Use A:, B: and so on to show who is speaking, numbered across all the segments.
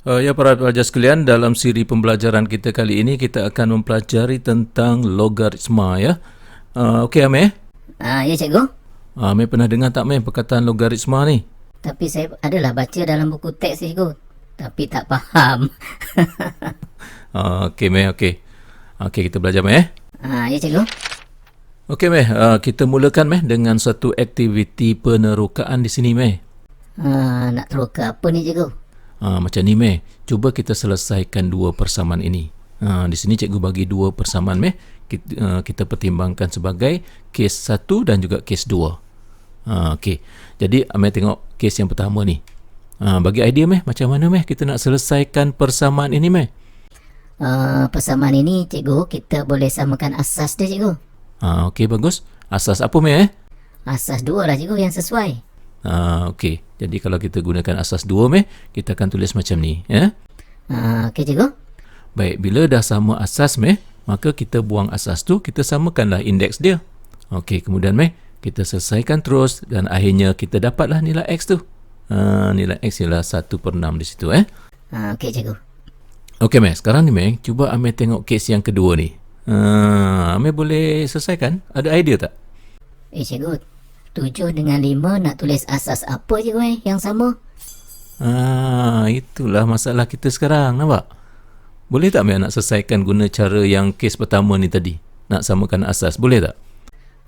A: Ya para pelajar sekalian, dalam siri pembelajaran kita kali ini kita akan mempelajari tentang logaritma ya. Okey Amir?
B: Ya cikgu.
A: Amir pernah dengar tak Amir perkataan logaritma ni?
B: Tapi saya adalah baca dalam buku teks cikgu. Tapi tak faham.
A: Okey Amir, okey. Okey, kita belajar Amir.
B: Ya cikgu.
A: Okey Amir, kita mulakan Amir dengan satu aktiviti penerokaan di sini Amir.
B: Nak teroka apa ni cikgu?
A: Macam ni Amir, cuba kita selesaikan dua persamaan ini. Di sini cikgu bagi dua persamaan Amir. Kita pertimbangkan sebagai kes 1 dan juga kes 2. Okey. Jadi Amir tengok kes yang pertama ni. Bagi idea Meh, macam mana Meh kita nak selesaikan persamaan ini Meh?
B: Persamaan ini cikgu, kita boleh samakan asas dia cikgu.
A: Okey, bagus. Asas apa Meh?
B: Asas 2 lah cikgu yang sesuai.
A: Okey. Jadi kalau kita gunakan asas 2 Meh, kita akan tulis macam ni ya.
B: Okey cikgu.
A: Baik, bila dah sama asas Meh, maka kita buang asas tu, kita samakanlah indeks dia. Okey, kemudian Meh, kita selesaikan terus dan akhirnya kita dapatlah nilai X tu. Nilai X ialah 1/6 di situ
B: Okey cikgu.
A: Okey Meh, sekarang ni Meh, cuba Amir tengok kes yang kedua ni. Amir boleh selesaikan? Ada idea tak?
B: Cikgu, 7 dengan 5 nak tulis asas apa cikgu yang sama?
A: Itulah masalah kita sekarang, nampak? Boleh tak Amir nak selesaikan guna cara yang kes pertama ni tadi? Nak samakan asas, boleh tak?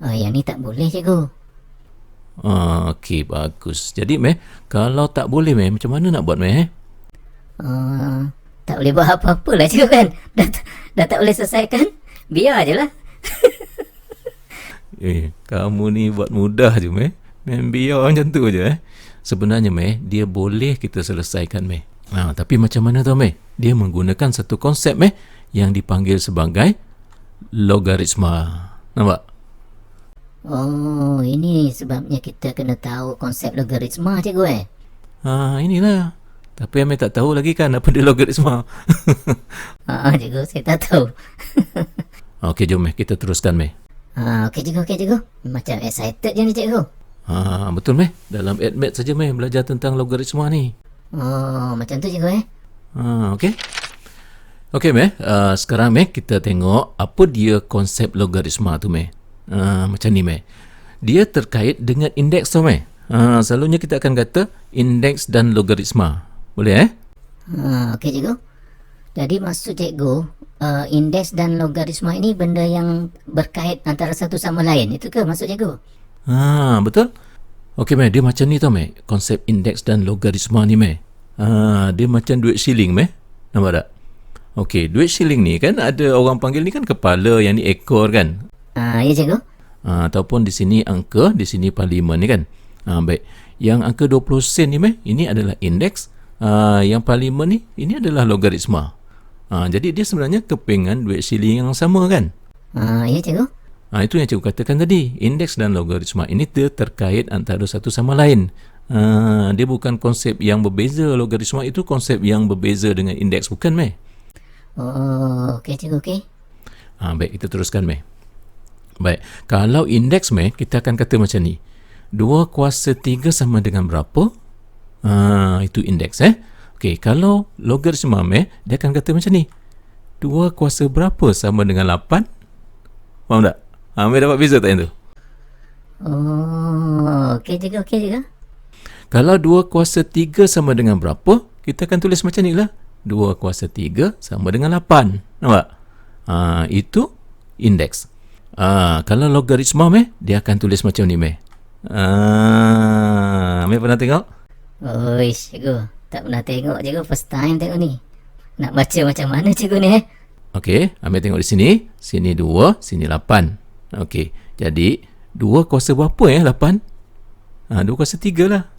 B: Yang ni tak boleh cikgu.
A: Okey, bagus. Jadi Meh, kalau tak boleh Meh, macam mana nak buat Meh?
B: Tak boleh buat apa-apa lah cikgu kan. Dah tak boleh selesaikan, biar je lah.
A: Kamu ni buat mudah je Meh. Main biar macam tu je Sebenarnya Meh, dia boleh kita selesaikan Meh. Tapi macam mana tau Meh? Dia menggunakan satu konsep Meh yang dipanggil sebagai logaritma. Nampak?
B: Ini sebabnya kita kena tahu konsep logaritma cikgu
A: Inilah. Tapi Amir tak tahu lagi kan apa dia logaritma.
B: Cikgu, saya tak tahu.
A: Okey, jom Meh, kita teruskan Meh.
B: Okey cikgu. Macam excited je ni cikgu.
A: Betul Meh. Dalam AdMath saja Meh belajar tentang logaritma ni.
B: Macam tu cikgu
A: Okey. Okey Meh, sekarang Meh kita tengok apa dia konsep logaritma tu Meh. Macam ni Meh. Dia terkait dengan indeks tu Meh. Selalunya kita akan kata indeks dan logaritma. Boleh
B: Okey cikgu. Jadi maksud cikgu, indeks dan logaritma ini benda yang berkait antara satu sama lain. Itu ke maksud cikgu?
A: Betul. Okey Meh, dia macam ni tau Meh. Konsep indeks dan logaritma ni Meh. Dia macam duit shilling Meh. Nampak tak? Okey, duit shilling ni kan ada orang panggil ni kan kepala, yang ni ekor kan?
B: Ya cikgu.
A: Ataupun di sini angka, di sini parlimen ni kan? Baik. Yang angka 20 sen ni Meh, ini adalah indeks. Yang parlimen ni, ini adalah logaritma. Jadi dia sebenarnya kepingan duit shilling yang sama kan?
B: Ya cikgu.
A: Itu yang cikgu katakan tadi. Indeks dan logaritma ini dia terkait antara satu sama lain. Dia bukan konsep yang berbeza. Logaritma itu konsep yang berbeza dengan indeks, bukan Meh?
B: Okey cikgu, okey.
A: Baik, kita teruskan Meh. Baik, kalau indeks Meh, kita akan kata macam ni. 2 kuasa 3 sama dengan berapa? Itu indeks Okey, kalau logaritma Meh, dia akan kata macam ni. 2 kuasa berapa sama dengan 8? Faham tak? Meh dapat beza tak yang tu?
B: Okey cikgu.
A: Kalau 2 kuasa 3 sama dengan berapa, kita akan tulis macam ni lah. 2 kuasa 3 sama dengan 8. Nampak? Itu indeks. Kalau logaritma Meh, dia akan tulis macam ni Meh. Meh pernah tengok?
B: Cikgu, tak pernah tengok cikgu, first time tengok ni. Nak baca macam mana cikgu ni
A: Okey, Amir tengok di sini. Sini 2, sini 8. Okey, jadi 2 kuasa berapa 8? 2 kuasa 3 lah.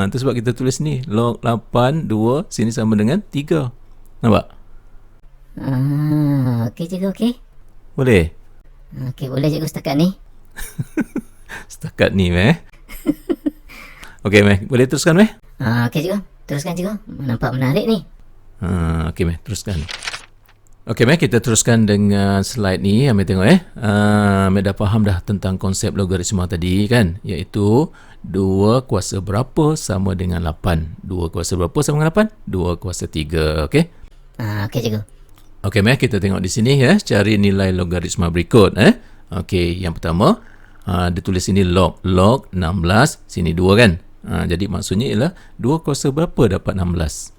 A: Itu sebab kita tulis ni. Log 8, 2, sini sama dengan 3. Nampak?
B: Okey cikgu, okey.
A: Boleh?
B: Okey, boleh cikgu setakat ni.
A: Setakat ni Meh. Okey Meh, boleh teruskan Meh?
B: Okey cikgu, teruskan cikgu. Nampak menarik ni.
A: Okey Meh, teruskan. Okey, Mek, kita teruskan dengan slide ni. Ambil tengok Mek dah faham dah tentang konsep logaritma tadi kan, iaitu 2 kuasa berapa sama dengan 8. 2 kuasa berapa sama dengan 8? 2 kuasa 3. Okey.
B: Okey cikgu.
A: Okey, Mek, kita tengok di sini cari nilai logaritma berikut Okey, yang pertama dia tulis sini log 16, sini 2 kan. Jadi maksudnya ialah 2 kuasa berapa dapat 16.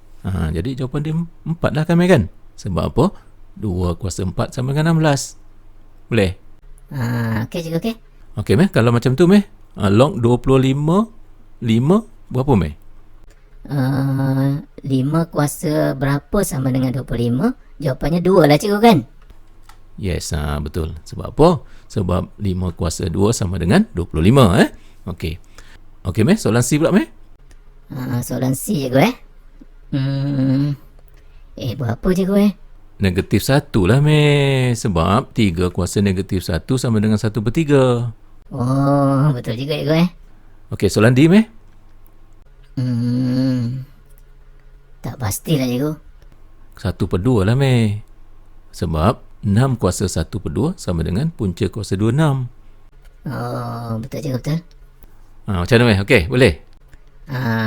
A: Jadi jawapan dia 4 lah kan, Mek, kan? Sebab apa? 2 kuasa 4 sama dengan 16. Boleh?
B: Okey cikgu, okey.
A: Okey, Mek, kalau macam tu, Mek, log 25 5 berapa, Mek?
B: 5 kuasa berapa sama dengan 25? Jawapannya 2 lah cikgu kan?
A: Yes, betul. Sebab apa? Sebab 5 kuasa 2 sama dengan 25. Okey. Okey, Mek, soalan C pula, Mek.
B: Soalan C cikgu berapa cikgu
A: Negatif 1 lah, Mek. Sebab 3 kuasa negatif 1 sama dengan 1/3.
B: Oh, betul juga cikgu
A: Okey, soalan D, Mek.
B: Tak pastilah cikgu.
A: 1/2 lah, Mek. Sebab 6 kuasa 1/2 sama dengan punca kuasa 26.
B: Oh, betul cikgu, betul.
A: Macam mana, Mek? Okey, boleh?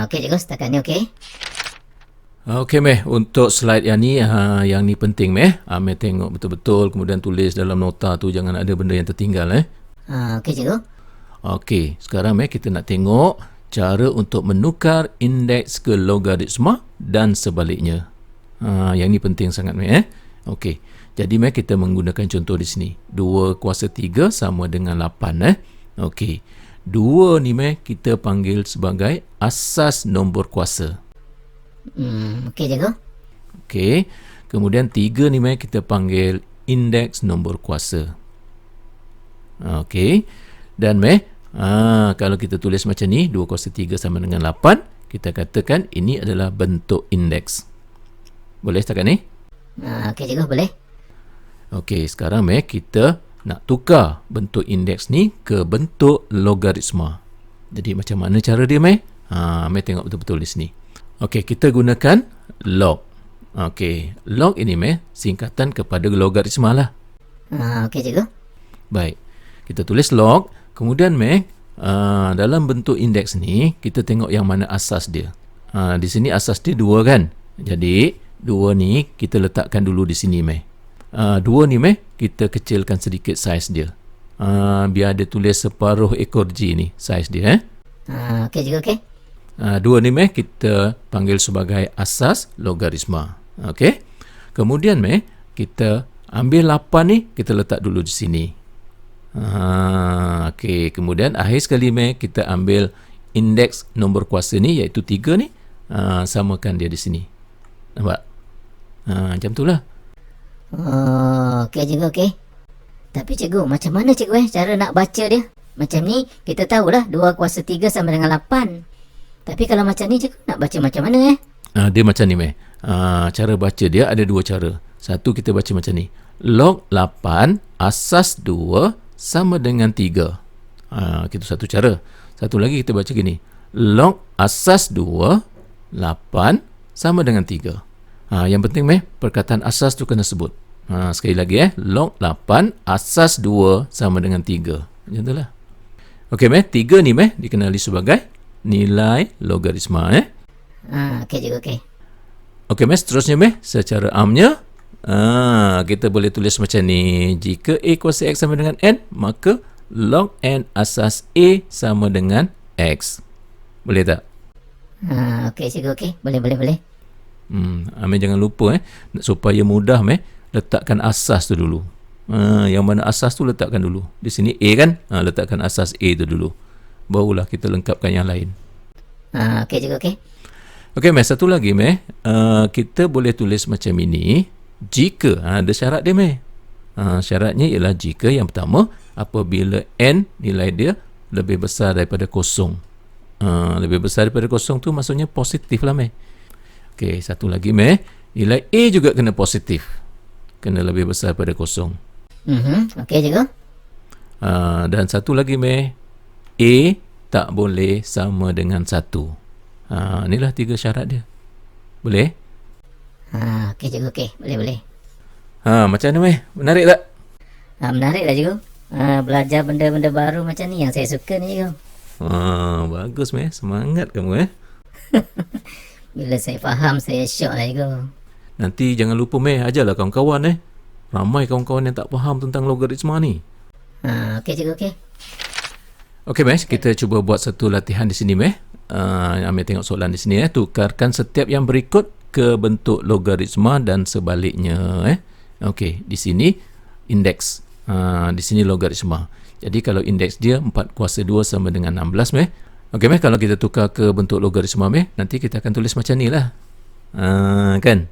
B: Okey cikgu, setakat ni okey.
A: Okey, Mek. Untuk slide yang ni penting, Mek. Mek tengok betul-betul, kemudian tulis dalam nota tu, jangan ada benda yang tertinggal.
B: Okey cikgu.
A: Okey, sekarang, Mek, kita nak tengok cara untuk menukar indeks ke logaritma dan sebaliknya. Yang ni penting sangat, Mek. Okey. Jadi, Mek, kita menggunakan contoh di sini. 2 kuasa 3 sama dengan 8. Okey. 2 ni, Mek, kita panggil sebagai asas nombor kuasa.
B: Okey cikgu.
A: Okey. Kemudian 3 ni, Mek, kita panggil indeks nombor kuasa. Okey. Dan, Mek, kalau kita tulis macam ni, 2 kuasa 3 sama dengan 8, kita katakan ini adalah bentuk indeks. Boleh setakat ni?
B: Okey cikgu, boleh.
A: Okey, sekarang, Mek, kita nak tukar bentuk indeks ni ke bentuk logaritma. Jadi macam mana cara dia, Mek? Mek tengok betul-betul di sini. Okey, kita gunakan log. Okey, log ini, Mek, singkatan kepada logaritma lah.
B: Okey cikgu.
A: Baik, kita tulis log. Kemudian, Mek, dalam bentuk indeks ni, kita tengok yang mana asas dia. Di sini asas dia 2 kan? Jadi 2 ni kita letakkan dulu di sini, Mek. 2 ni, Mek, kita kecilkan sedikit saiz dia. Biar dia tulis separuh ekor G ni, saiz dia.
B: Okey cikgu, okey.
A: 2 ni, Mek, kita panggil sebagai asas logaritma. Okey. Kemudian, Mek, kita ambil 8 ni, kita letak dulu di sini. Okey. Kemudian akhir sekali, Mek, kita ambil indeks nombor kuasa ni, iaitu 3 ni, samakan dia di sini. Nampak? Macam tu lah.
B: Okey cikgu, okey. Tapi cikgu, macam mana cikgu cara nak baca dia? Macam ni, kita tahulah 2 kuasa 3 sama dengan 8. Tapi kalau macam ni cikgu, nak baca macam mana
A: Dia macam ni, Mek. Cara baca dia ada 2 cara. Satu, kita baca macam ni. Log 8 asas 2 sama dengan 3. Itu satu cara. Satu lagi kita baca gini. Log asas 2 8 sama dengan 3. Yang penting, Mek, perkataan asas tu kena sebut. Sekali lagi, log 8 asas 2 sama dengan 3. Macam tu lah. Okey, Mek, 3 ni, Mek, dikenali sebagai nilai logaritma.
B: Okey cikgu, okey.
A: Okey, Mek, seterusnya, Mek, secara amnya, kita boleh tulis macam ni. Jika A kuasa X sama dengan N, maka log N asas A sama dengan X. Boleh tak?
B: Okey cikgu, okey. Boleh.
A: Amir jangan lupa supaya mudah, letakkan asas tu dulu. Yang mana asas tu letakkan dulu. Di sini A kan? Letakkan asas A tu dulu. Barulah kita lengkapkan yang lain.
B: Okey cikgu, okey.
A: Okey, Mek, satu lagi, Mek. Kita boleh tulis macam ini. Jika, ada syarat dia, Mek. Syaratnya ialah jika yang pertama, apabila N nilai dia lebih besar daripada kosong. Lebih besar daripada kosong tu maksudnya positif lah, Mek. Okey, satu lagi, Mek. Nilai A juga kena positif. Kena lebih besar daripada kosong.
B: Okey cikgu.
A: Dan satu lagi, Mek. A tak boleh sama dengan 1. Inilah 3 syarat dia. Boleh?
B: Okey cikgu, okey. Boleh.
A: Macam mana meh? Menarik tak?
B: Menarik lah cikgu. Belajar benda-benda baru macam ni yang saya suka ni cikgu.
A: Bagus meh. Semangat kamu
B: Bila saya faham, saya syok lah cikgu.
A: Nanti jangan lupa meh, ajarlah kawan-kawan Ramai kawan-kawan yang tak faham tentang logaritma ni.
B: Okey cikgu, okey.
A: Okey meh, kita cuba buat satu latihan di sini meh. Ambil tengok soalan di sini tukarkan setiap yang berikut ke bentuk logaritma dan sebaliknya Okey, di sini indeks. Di sini logaritma. Jadi kalau indeks dia 4 kuasa 2 sama dengan 16 meh. Okey meh, kalau kita tukar ke bentuk logaritma meh, nanti kita akan tulis macam ni lah. Kan?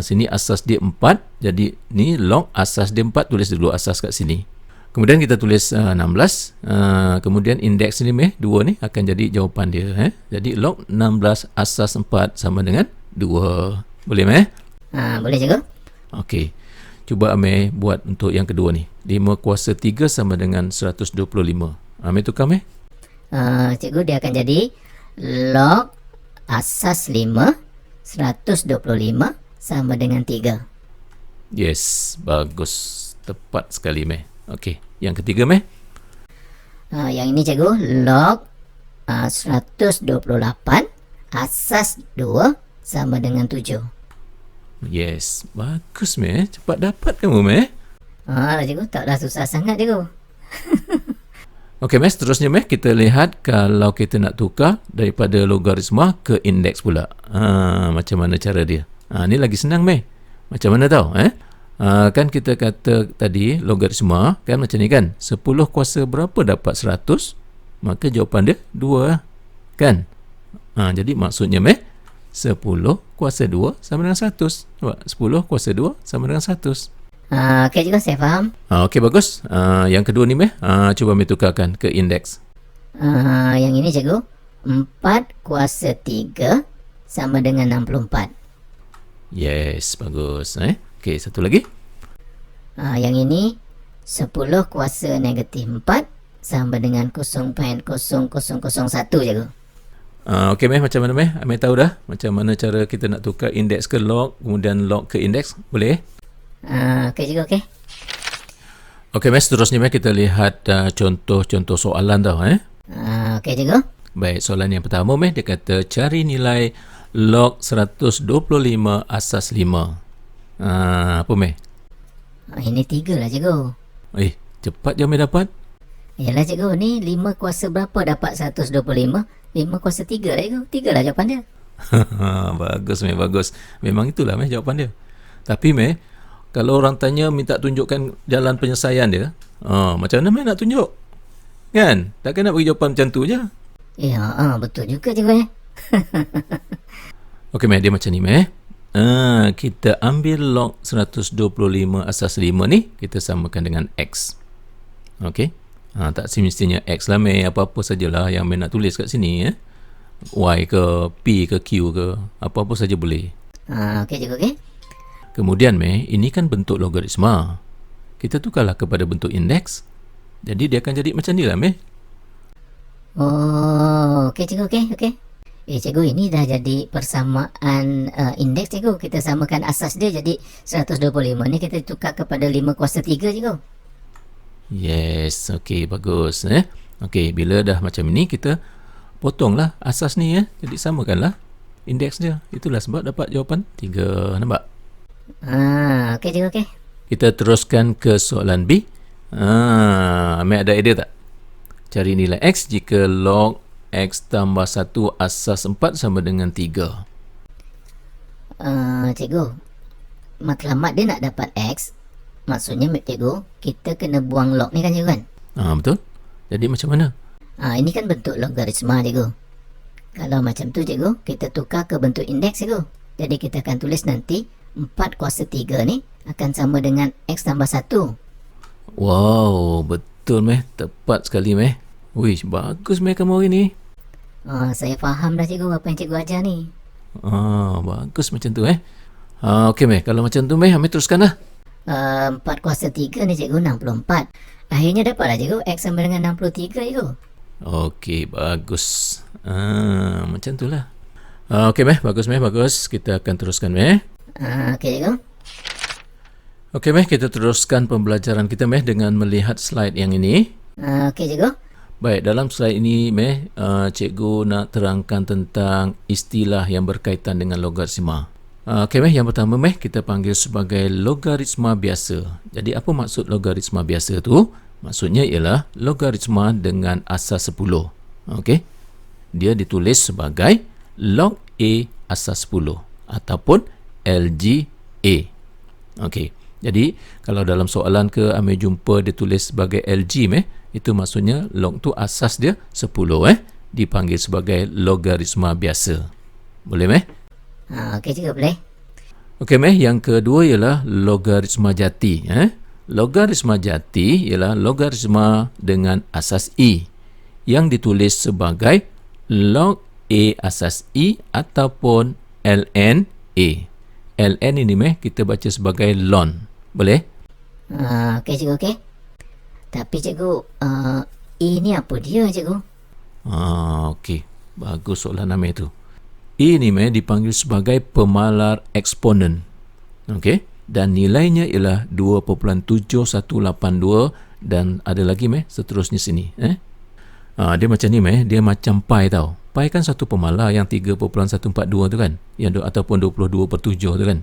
A: Sini asas dia 4. Jadi ni log asas dia 4, tulis dulu asas kat sini. Kemudian kita tulis 16. Kemudian indeks ni meh 2 ni akan jadi jawapan dia. Jadi log 16 asas 4 sama dengan 2. Boleh meh?
B: Boleh cikgu.
A: Okey. Cuba Amir buat untuk yang kedua ni. 5 kuasa 3 sama dengan 125. Amir tukar meh?
B: Cikgu, dia akan jadi log asas 5 125 sama dengan 3.
A: Yes, bagus. Tepat sekali meh. Okey, yang ketiga meh?
B: Yang ini cikgu, log 128 asas 2 sama dengan 7.
A: Yes, bagus meh. Cepat dapat kamu meh.
B: Cikgu, taklah susah sangat cikgu.
A: Okey meh, seterusnya meh kita lihat kalau kita nak tukar daripada logaritma ke indeks pula. Macam mana cara dia? Ni lagi senang meh. Macam mana tahu kan kita kata tadi logaritma kan macam ni kan. 10 kuasa berapa dapat 100? Maka jawapan dia 2 kan. Jadi maksudnya meh 10 kuasa 2 sama dengan 100. Nampak? 10 kuasa 2 sama dengan 100.
B: Okey cikgu, saya faham.
A: Okey, bagus. Yang kedua ni meh, cuba Meh tukarkan ke indeks.
B: Yang ini cikgu, 4 kuasa 3 sama dengan 64.
A: Yes, bagus. Okey, satu lagi.
B: Yang ini 10 kuasa negatif 4 sama dengan 0.0001 cikgu.
A: Okey Meh, macam mana Meh? Meh tahu dah macam mana cara kita nak tukar indeks ke log, kemudian log ke indeks. Boleh?
B: Okey cikgu, okey.
A: Okey Meh, seterusnya Meh kita lihat contoh-contoh soalan tau.
B: Okey cikgu.
A: Baik, soalan yang pertama Meh, dia kata cari nilai log 125 asas 5. Apa Meh?
B: Ini 3 lah cikgu.
A: Cepat je Meh dapat.
B: Yalah cikgu, ni 5 kuasa berapa dapat 125? 5 kuasa 3 lah cikgu. 3 lah jawapan dia.
A: Bagus Meh, bagus. Memang itulah Meh jawapan dia. Tapi Meh, kalau orang tanya minta tunjukkan jalan penyelesaian dia, macam mana Meh nak tunjuk? Kan? Takkan nak bagi jawapan macam tu je.
B: Ya, betul juga cikgu.
A: Okey Meh, dia macam ni Meh. Kita ambil log 125 asas 5 ni, kita samakan dengan X. Okey. Tak semestinya X lah Meh, apa-apa sajalah yang Meh nak tulis kat sini. Y ke, P ke, Q ke, apa-apa saja boleh.
B: Okey cikgu, okey.
A: Kemudian Meh, ini kan bentuk logaritma. Kita tukarlah kepada bentuk indeks. Jadi dia akan jadi macam ni lah Meh.
B: Okey cikgu, okey. Cikgu, ini dah jadi persamaan indeks cikgu. Kita samakan asas dia jadi 125 ni kita tukar kepada 5 kuasa 3 cikgu.
A: Yes, okey, bagus. Okey, bila dah macam ini kita potonglah asas ni Jadi samakanlah indeks dia. Itulah sebab dapat jawapan 3. Nampak?
B: Okey cikgu, okey.
A: Kita teruskan ke soalan B. Amir ada idea tak? Cari nilai X jika log X tambah 1 asas 4 sama dengan 3.
B: Cikgu, matlamat dia nak dapat X. Maksudnya cikgu, kita kena buang log ni kan cikgu kan?
A: Betul. Jadi macam mana?
B: Ini kan bentuk logaritma cikgu. Kalau macam tu cikgu, kita tukar ke bentuk indeks cikgu. Jadi kita akan tulis nanti 4 kuasa 3 ni akan sama dengan X tambah 1.
A: Wow, betul Meh. Tepat sekali Meh. Wish, bagus Meh kamu hari ni.
B: Saya faham dah cikgu apa yang cikgu ajar ni.
A: Bagus macam tu Okey Meh, kalau macam tu Meh, Amir teruskan lah.
B: 4 kuasa 3 ni cikgu 64. Akhirnya dapatlah cikgu X sama dengan 63 cikgu.
A: Okey, bagus. Macam tu lah. Okey Meh, bagus Meh, bagus. Kita akan teruskan Meh.
B: Okey cikgu.
A: Okey, Meh, kita teruskan pembelajaran kita, Meh, dengan melihat slide yang ini.
B: Okey cikgu.
A: Baik, dalam slide ini, Meh, cikgu nak terangkan tentang istilah yang berkaitan dengan logaritma. Okey, Meh, yang pertama, Meh, kita panggil sebagai logaritma biasa. Jadi, apa maksud logaritma biasa tu? Maksudnya ialah logaritma dengan asas 10. Okey? Dia ditulis sebagai log A asas 10 ataupun LGA. Okey. Jadi, kalau dalam soalan ke Amir jumpa dia tulis sebagai LG, itu maksudnya log tu asas dia 10, dipanggil sebagai logaritma biasa. Boleh, Meh?
B: Okey cikgu, boleh.
A: Okey, Meh, yang kedua ialah logaritma jati. Logaritma jati ialah logaritma dengan asas I yang ditulis sebagai log A asas I ataupun ln A. ln ini, Meh, kita baca sebagai ln. Boleh?
B: Okey cikgu, okey. Tapi cikgu, I ni apa dia cikgu?
A: Okey. Bagus soalan Amir tu. I ni, Meh, dipanggil sebagai pemalar eksponen. Okey. Dan nilainya ialah 2.7182 dan ada lagi, Meh, seterusnya sini. Dia macam ni, Meh. Dia macam pi tau. Pi kan satu pemalar yang 3.142 tu kan? Yang ataupun 22/7 tu kan?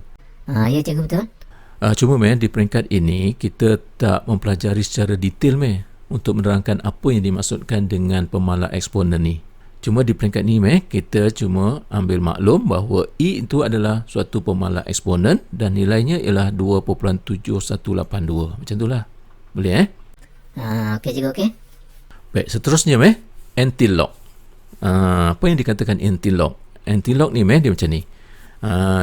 B: Ya cikgu, betul.
A: Cuma, Meh, di peringkat ini kita tak mempelajari secara detail, Meh, untuk menerangkan apa yang dimaksudkan dengan pemalar eksponen ni. Cuma di peringkat ni, Meh, kita cuma ambil maklum bahawa I itu adalah suatu pemalar eksponen dan nilainya ialah 2.7182. Macam itulah. Boleh,
B: Okey cikgu, okey.
A: Baik, seterusnya, Meh, anti-log. Apa yang dikatakan anti-log? Anti-log ni, Meh, dia macam ni.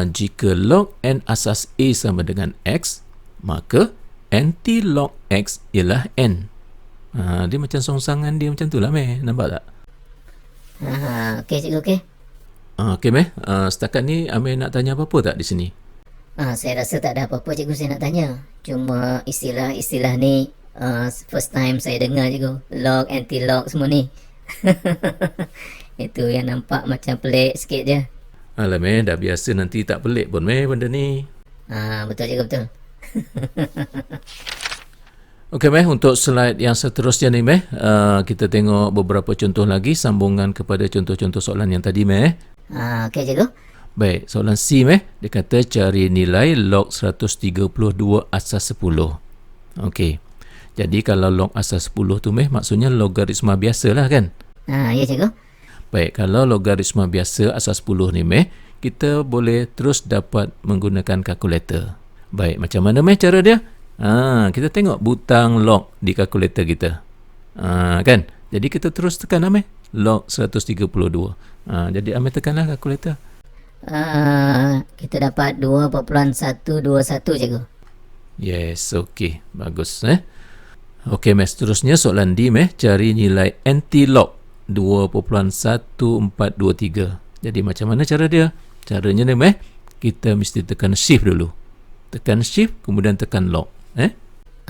A: Jika log n asas A sama dengan X, maka anti-log X ialah N. Dia macam songsangan dia macam tu lah, Meh. Nampak tak?
B: Okey cikgu, okey.
A: Okey, Meh. Setakat ni Amir nak tanya apa-apa tak di sini?
B: Saya rasa tak ada apa-apa cikgu saya nak tanya. Cuma istilah-istilah ni first time saya dengar cikgu. Log, anti-log semua ni. Itu yang nampak macam pelik sikit je.
A: Alah, Meh, dah biasa, nanti tak pelik pun, Meh, benda ni.
B: Betul cikgu, betul.
A: Okey, Meh, untuk slide yang seterusnya ni, Meh, kita tengok beberapa contoh lagi sambungan kepada contoh-contoh soalan yang tadi, Meh.
B: Okey cikgu.
A: Baik, soalan C, Meh, dia kata cari nilai log 132 asas 10. Okey. Jadi kalau log asas 10 tu, Meh, maksudnya logaritma biasa lah kan?
B: Ya cikgu.
A: Baik, kalau logaritma biasa asas 10 ni, Meh, kita boleh terus dapat menggunakan kalkulator. Baik, macam mana, Meh, cara dia? Kita tengok butang log di kalkulator kita. Kan? Jadi kita terus tekan, Meh, log 132. Jadi Amir tekanlah kalkulator.
B: Kita dapat 2.121 cikgu.
A: Yes, okey. Bagus, Okey, Meh, seterusnya soalan D, Meh, cari nilai anti-log 2.1423. Jadi macam mana cara dia? Caranya ni, Meh, kita mesti tekan shift dulu. Tekan shift, kemudian tekan log.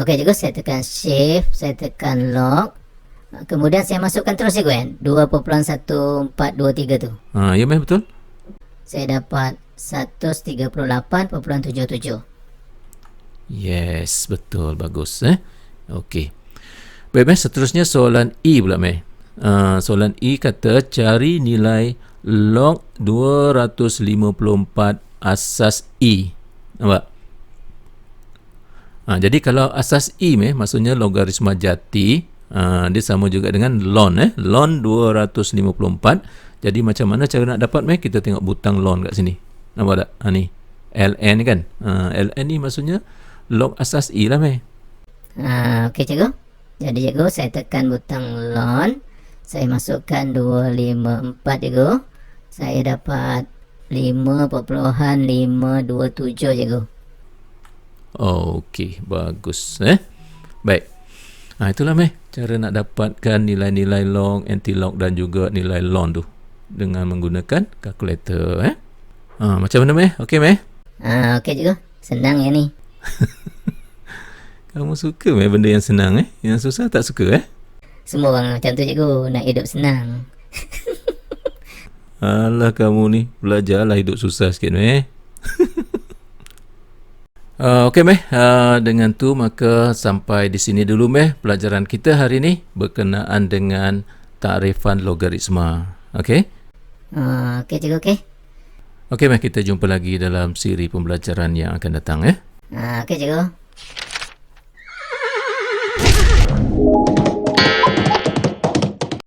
B: Okey cikgu, saya tekan shift, saya tekan log. Kemudian saya masukkan terus cikgu kan? 2.1423 tu.
A: Ya, Meh, betul.
B: Saya dapat 138.77.
A: Yes, betul. Bagus, Okey. Baik, Meh, seterusnya soalan E pula, Meh. Soalan E kata cari nilai log 254 asas I. Nampak? Jadi kalau asas I, Meh, maksudnya logaritma jati, dia sama juga dengan ln, ln 254. Jadi macam mana cara nak dapat, Meh? Kita tengok butang ln kat sini. Nampak tak? Ni ln kan? Ln ni maksudnya log asas I lah, Meh.
B: Okey cikgu. Jadi cikgu, saya tekan butang ln. Saya masukkan 254 cikgu. Saya dapat 5.527 cikgu.
A: Okey, bagus, Baik. Itulah, Meh, cara nak dapatkan nilai-nilai log, anti-log dan juga nilai ln tu dengan menggunakan kalkulator, Macam mana, Meh? Okey, Meh?
B: Okey cikgu. Senang ya ni.
A: Kamu suka, Meh, benda yang senang, Yang susah tak suka,
B: Semua orang macam tu cikgu, nak hidup senang.
A: Alah, kamu ni belajarlah hidup susah sikit, Meh. Okey Meh, dengan tu maka sampai di sini dulu Meh pelajaran kita hari ini berkenaan dengan takrifan logaritma. Okey?
B: Okey cikgu, okey.
A: Okey Meh, kita jumpa lagi dalam siri pembelajaran yang akan datang.
B: Okey cikgu.